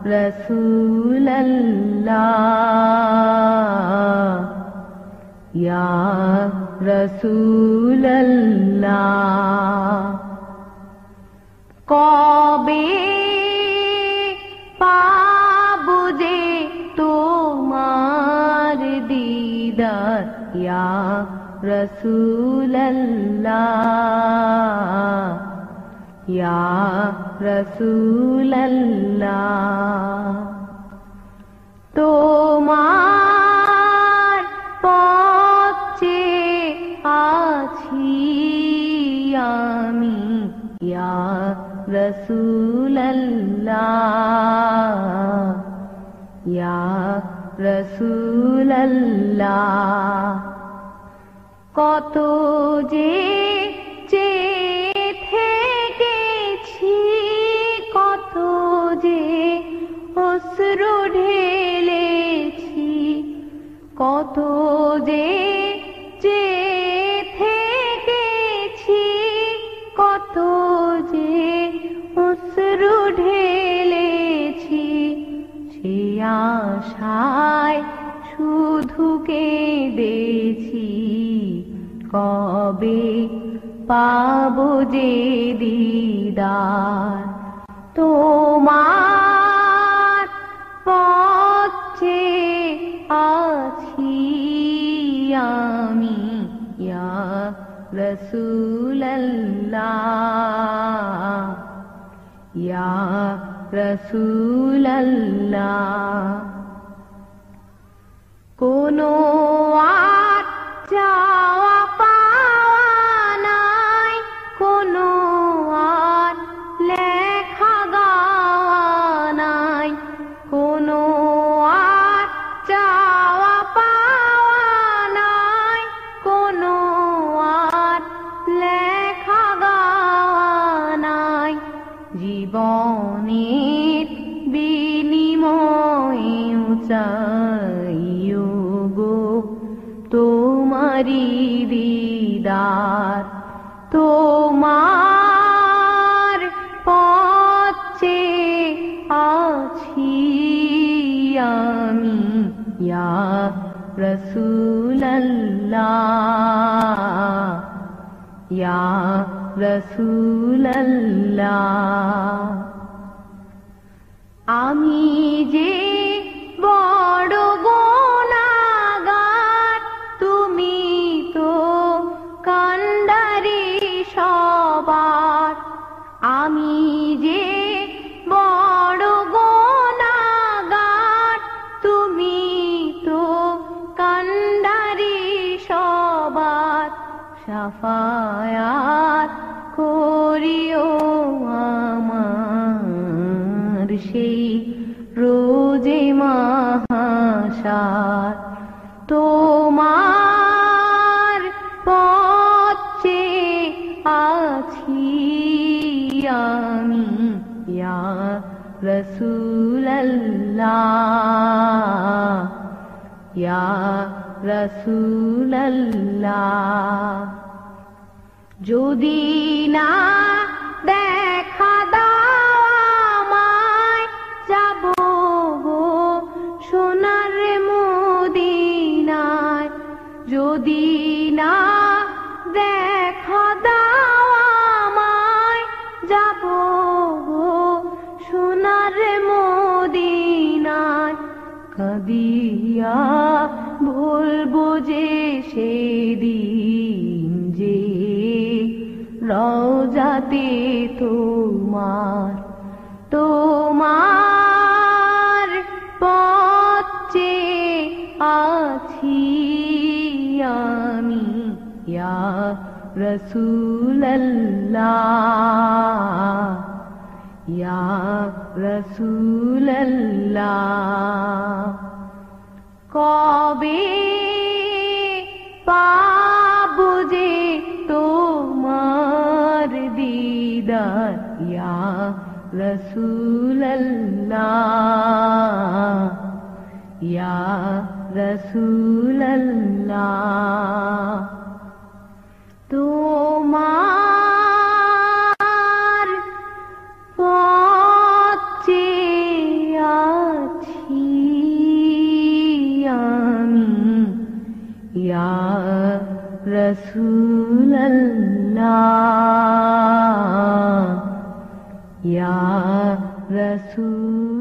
রসুল্লাহ ইয়া রসুল্লাহ কবে পাবো যে তোমার দিদার ইয়া রসুল্লাহ ইয়া রসুল্লাহ তোমার পথে আছি আমি ইয়া রসুল্লাহ ইয়া রসুল্লাহ কত যে থেকেছি কত যে অশ্রু ঢেলেছি কত যে থেকেছি কত যে অশ্রু ঢেলেছি সে আশায় শুধু কেঁদেছি কবে পাবো যে দিদার তোমার পথে আছি আমি ইয়া রসুল্লাহ ইয়া রসুল্লাহ কোনো আর চাওয়া পাওয়া নাই কোনো আর লেখা গাওয়া নাই কোনো আর চাওয়া পাওয়া নাই কোনো আর লেখা গাওয়া নাই জীবনের বিনিময়ে চাইও গো তোমারি দিদার তোমার পথে আছি আমি ইয়া রসুল্লাহ ইয়া রসুল্লাহ আমি যে বড় গুনাহগার তুমি তো কান্ডারি সবার আমি যে বড় গুনাহগার তুমি তো কান্ডারি সবার শাফায়াত করিও আমার সেই রোজে মাহাশার তোমার পথে আছি আমি ইয়া রসুল্লাহ ইয়া রসুল্লাহ যদি না দেখা দাও আমায় যাব গো সোনার মদিনায় যদি না দেখা দাও আমায় যাব গো সোনার মদিনায় কাঁদিয়া বলবো যে সেদিন যে রওজাতে তোমার তোমার পথে আছি আমি ইয়া রসুল্লাহ ইয়া রসুল্লাহ কবে পাবো যে তোমার দিদার ইয়া রসুল্লাহ ইয়া রসুল্লাহ তোমার পথে আছি আমি ইয়া রাসূলুল্লাহ ইয়া রাসূল